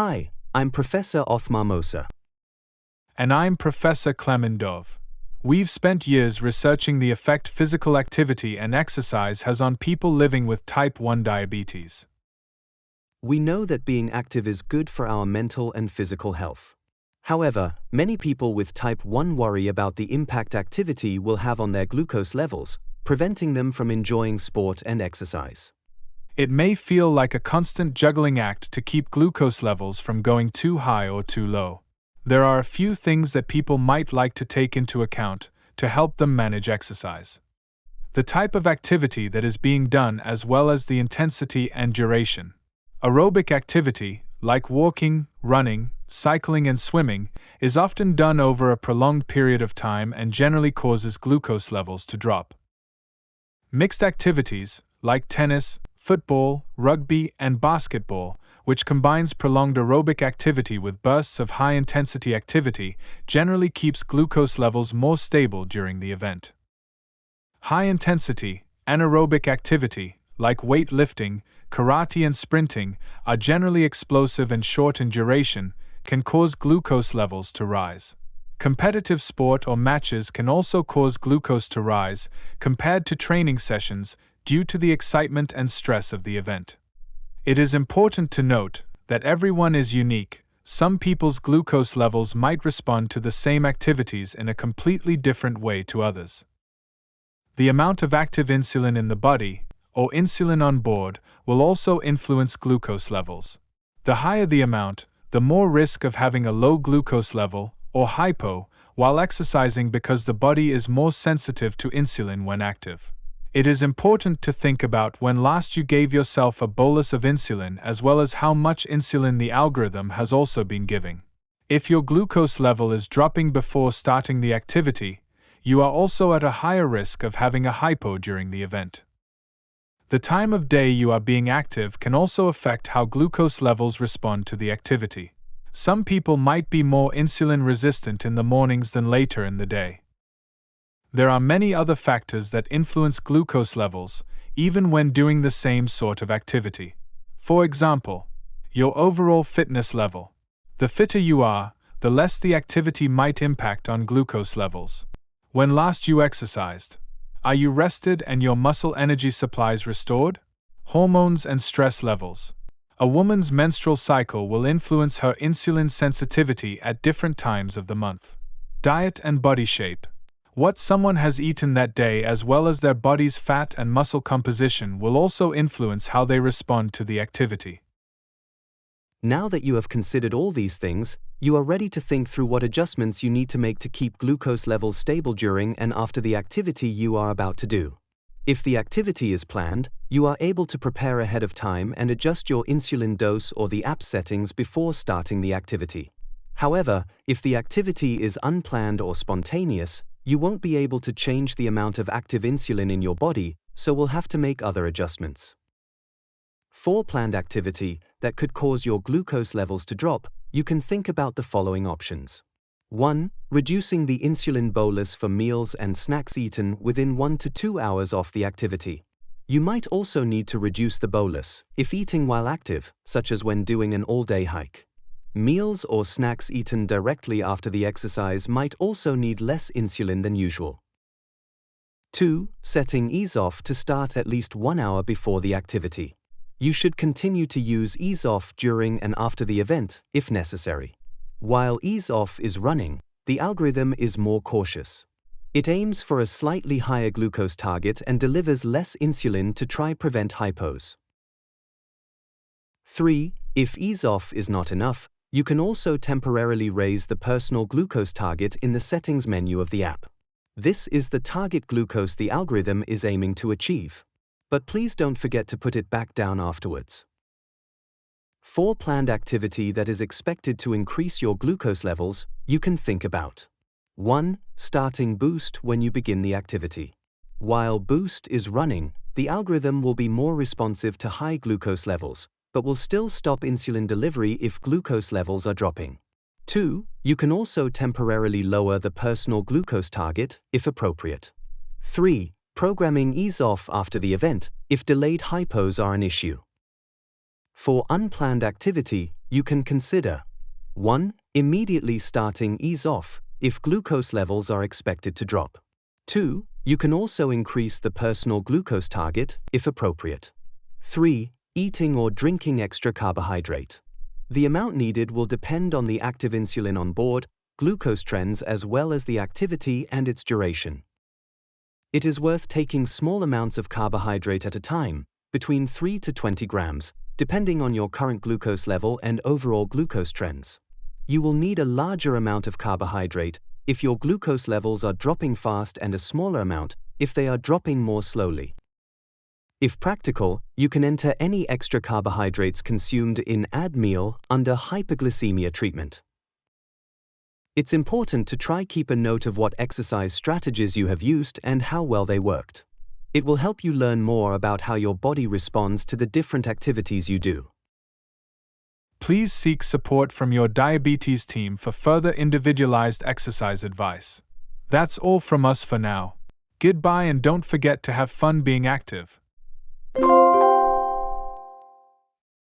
Hi, I'm Professor Othmar Moser. And I'm Professor Klemendov. We've spent years researching the effect physical activity and exercise has on people living with type 1 diabetes. We know that being active is good for our mental and physical health. However, many people with type 1 worry about the impact activity will have on their glucose levels, preventing them from enjoying sport and exercise. It may feel like a constant juggling act to keep glucose levels from going too high or too low. There are a few things that people might like to take into account to help them manage exercise. The type of activity that is being done as well as the intensity and duration. Aerobic activity, like walking, running, cycling and swimming, is often done over a prolonged period of time and generally causes glucose levels to drop. Mixed activities, like tennis, football, rugby, and basketball, which combines prolonged aerobic activity with bursts of high-intensity activity, generally keeps glucose levels more stable during the event. High-intensity, anaerobic activity, like weightlifting, karate and sprinting, are generally explosive and short in duration, can cause glucose levels to rise. Competitive sport or matches can also cause glucose to rise, compared to training sessions, due to the excitement and stress of the event. It is important to note that everyone is unique. Some people's glucose levels might respond to the same activities in a completely different way to others. The amount of active insulin in the body, or insulin on board, will also influence glucose levels. The higher the amount, the more risk of having a low glucose level, or hypo, while exercising because the body is more sensitive to insulin when active. It is important to think about when last you gave yourself a bolus of insulin as well as how much insulin the algorithm has also been giving. If your glucose level is dropping before starting the activity, you are also at a higher risk of having a hypo during the event. The time of day you are being active can also affect how glucose levels respond to the activity. Some people might be more insulin resistant in the mornings than later in the day. There are many other factors that influence glucose levels, even when doing the same sort of activity. For example, your overall fitness level. The fitter you are, the less the activity might impact on glucose levels. When last you exercised, are you rested and your muscle energy supplies restored? Hormones and stress levels. A woman's menstrual cycle will influence her insulin sensitivity at different times of the month. Diet and body shape. What someone has eaten that day as well as their body's fat and muscle composition will also influence how they respond to the activity. Now that you have considered all these things, you are ready to think through what adjustments you need to make to keep glucose levels stable during and after the activity you are about to do. If the activity is planned, you are able to prepare ahead of time and adjust your insulin dose or the app settings before starting the activity. However, if the activity is unplanned or spontaneous, you won't be able to change the amount of active insulin in your body, so will have to make other adjustments. For planned activity that could cause your glucose levels to drop, you can think about the following options. 1. Reducing the insulin bolus for meals and snacks eaten within 1 to 2 hours off the activity. You might also need to reduce the bolus if eating while active, such as when doing an all-day hike. Meals or snacks eaten directly after the exercise might also need less insulin than usual. 2. Setting ease off to start at least 1 hour before the activity. You should continue to use ease off during and after the event, if necessary. While ease off is running, the algorithm is more cautious. It aims for a slightly higher glucose target and delivers less insulin to try prevent hypos. 3. If ease off is not enough, you can also temporarily raise the personal glucose target in the settings menu of the app. This is the target glucose the algorithm is aiming to achieve. But please don't forget to put it back down afterwards. For planned activity that is expected to increase your glucose levels, you can think about 1. Starting boost when you begin the activity. While boost is running, the algorithm will be more responsive to high glucose levels, but will still stop insulin delivery if glucose levels are dropping. 2. You can also temporarily lower the personal glucose target, if appropriate. 3. Programming ease off after the event, if delayed hypos are an issue. For unplanned activity, you can consider 1. Immediately starting ease off if glucose levels are expected to drop. 2. You can also increase the personal glucose target, if appropriate. 3. Eating or drinking extra carbohydrate. The amount needed will depend on the active insulin on board, glucose trends as well as the activity and its duration. It is worth taking small amounts of carbohydrate at a time, between 3 to 20 grams, depending on your current glucose level and overall glucose trends. You will need a larger amount of carbohydrate if your glucose levels are dropping fast and a smaller amount if they are dropping more slowly. If practical, you can enter any extra carbohydrates consumed in ad meal under hyperglycemia treatment. It's important to try keep a note of what exercise strategies you have used and how well they worked. It will help you learn more about how your body responds to the different activities you do. Please seek support from your diabetes team for further individualized exercise advice. That's all from us for now. Goodbye and don't forget to have fun being active.